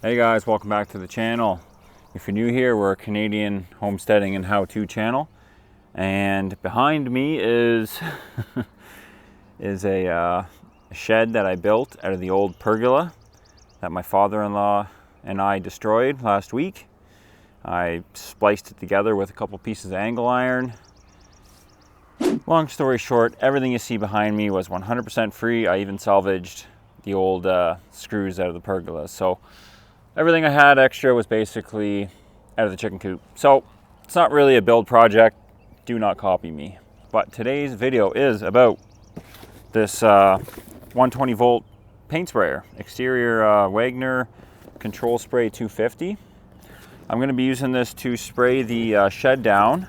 Hey guys, welcome back to the channel. If you're new here, we're a Canadian homesteading and how-to channel. And behind me is a shed that I built out of the old pergola that my father-in-law and I destroyed last week. I spliced it together with a couple pieces of angle iron. Long story short, everything you see behind me was 100% free. I even salvaged the old screws out of the pergola. So everything I had extra was basically out of the chicken coop. So it's not really a build project. Do not copy me. But today's video is about this 120 volt paint sprayer. Exterior Wagner Control Spray 250. I'm going to be using this to spray the shed down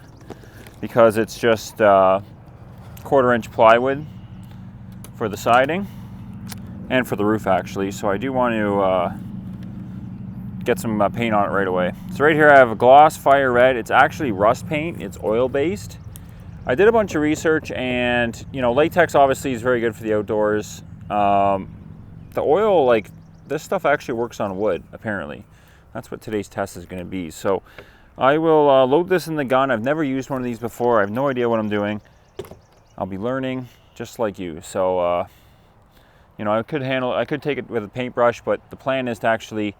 because it's just 1/4-inch plywood for the siding and for the roof actually. So I do want to get some paint on it right away. So right here I have a gloss fire red. It's actually rust paint. It's oil based. I did a bunch of research, and you know, latex obviously is very good for the outdoors. The oil, like this stuff actually works on wood apparently. That's what today's test is going to be. So I will load this in the gun. I've never used one of these before. I have no idea what I'm doing. I'll be learning just like you. So you know, I could take it with a paintbrush, but the plan is to actually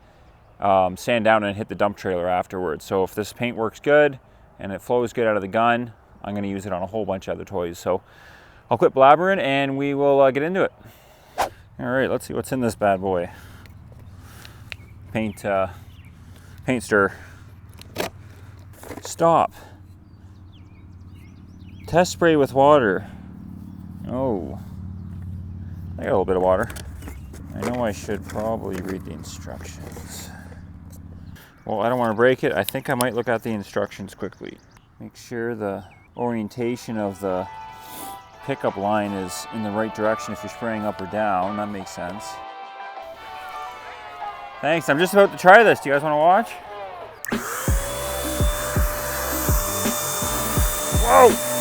sand down and hit the dump trailer afterwards. So if this paint works good and it flows good out of the gun, I'm going to use it on a whole bunch of other toys. So I'll quit blabbering and we will get into it. All right, let's see what's in this bad boy. Paint stir. Stop. Test spray with water. Oh, I got a little bit of water. I know I should probably read the instructions. Well, I don't want to break it. I think I might look at the instructions quickly. Make sure the orientation of the pickup line is in the right direction if you're spraying up or down. That makes sense. Thanks. I'm just about to try this. Do you guys want to watch? Whoa!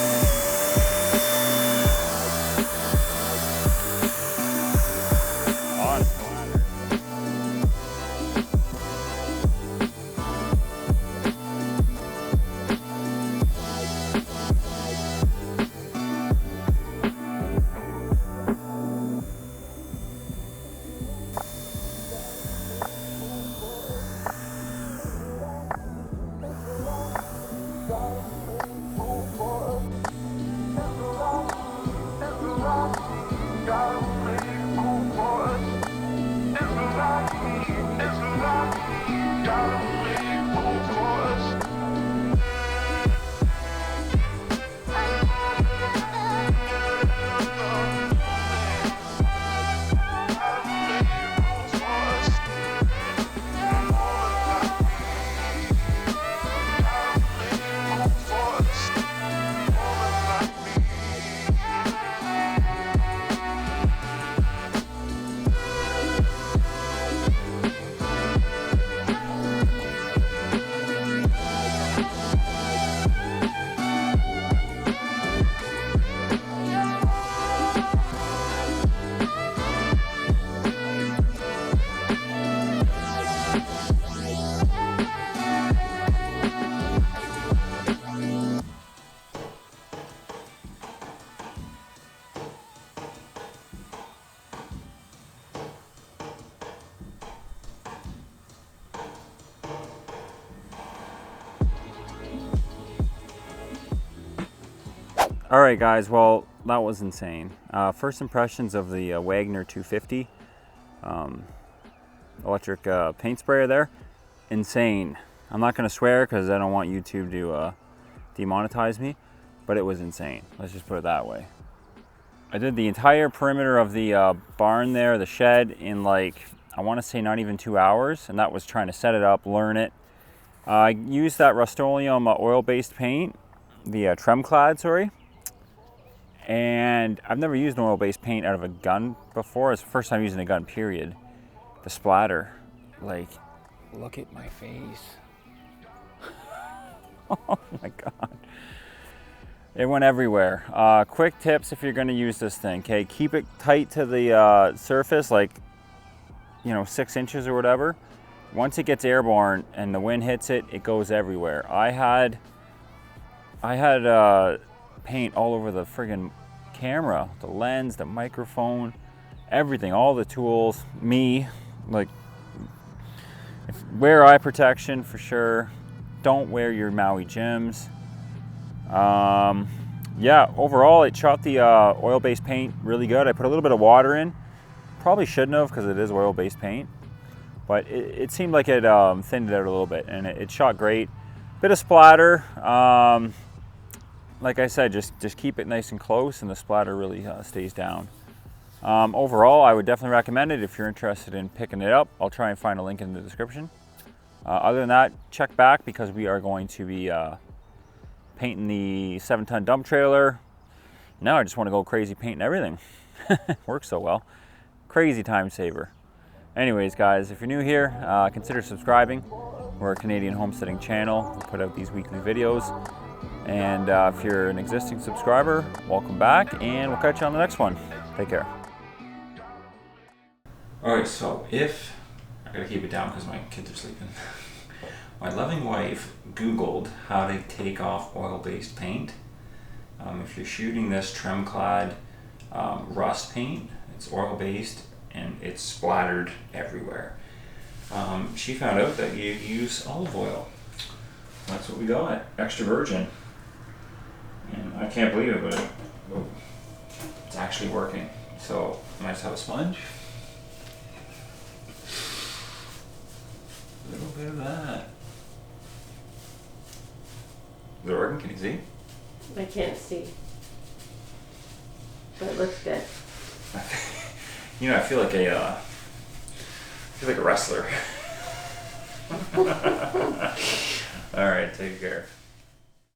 All right, guys, well, that was insane. First impressions of the Wagner 250 electric paint sprayer there, insane. I'm not gonna swear because I don't want YouTube to demonetize me, but it was insane. Let's just put it that way. I did the entire perimeter of the barn there, the shed, in like, I wanna say not even 2 hours, and that was trying to set it up, learn it. I used that Rust-Oleum oil-based paint, the Tremclad, sorry. And I've never used an oil-based paint out of a gun before. It's the first time using a gun, period. The splatter, like, look at my face. Oh my God. It went everywhere. Quick tips if you're gonna use this thing, okay? Keep it tight to the surface, like, you know, 6 inches or whatever. once it gets airborne and the wind hits it, it goes everywhere. I had paint all over the friggin' camera, the lens, the microphone, everything, all the tools, me. Like, wear eye protection for sure. Don't wear your Maui Jims. Yeah, overall it shot the oil-based paint really good. I put a little bit of water in. Probably shouldn't have because it is oil-based paint. But it seemed like it thinned it out a little bit, and it shot great. Bit of splatter. Like I said, just keep it nice and close, and the splatter really stays down. Overall, I would definitely recommend it if you're interested in picking it up. I'll try and find a link in the description. Other than that, check back because we are going to be painting the 7-ton dump trailer. Now I just want to go crazy painting everything. Works so well. Crazy time saver. Anyways, guys, if you're new here, consider subscribing. We're a Canadian homesteading channel. We put out these weekly videos. And if you're an existing subscriber, welcome back, and we'll catch you on the next one. Take care. Alright, so if, I gotta keep it down because my kids are sleeping. My loving wife Googled how to take off oil-based paint. If you're shooting this Tremclad rust paint, it's oil-based and it's splattered everywhere. She found out that you use olive oil. That's what we got, extra virgin. And I can't believe it, but it's actually working. So I might just have a sponge. A little bit of that. Is it working? Can you see? I can't see. But it looks good. You know, I feel like a wrestler. All right, take care.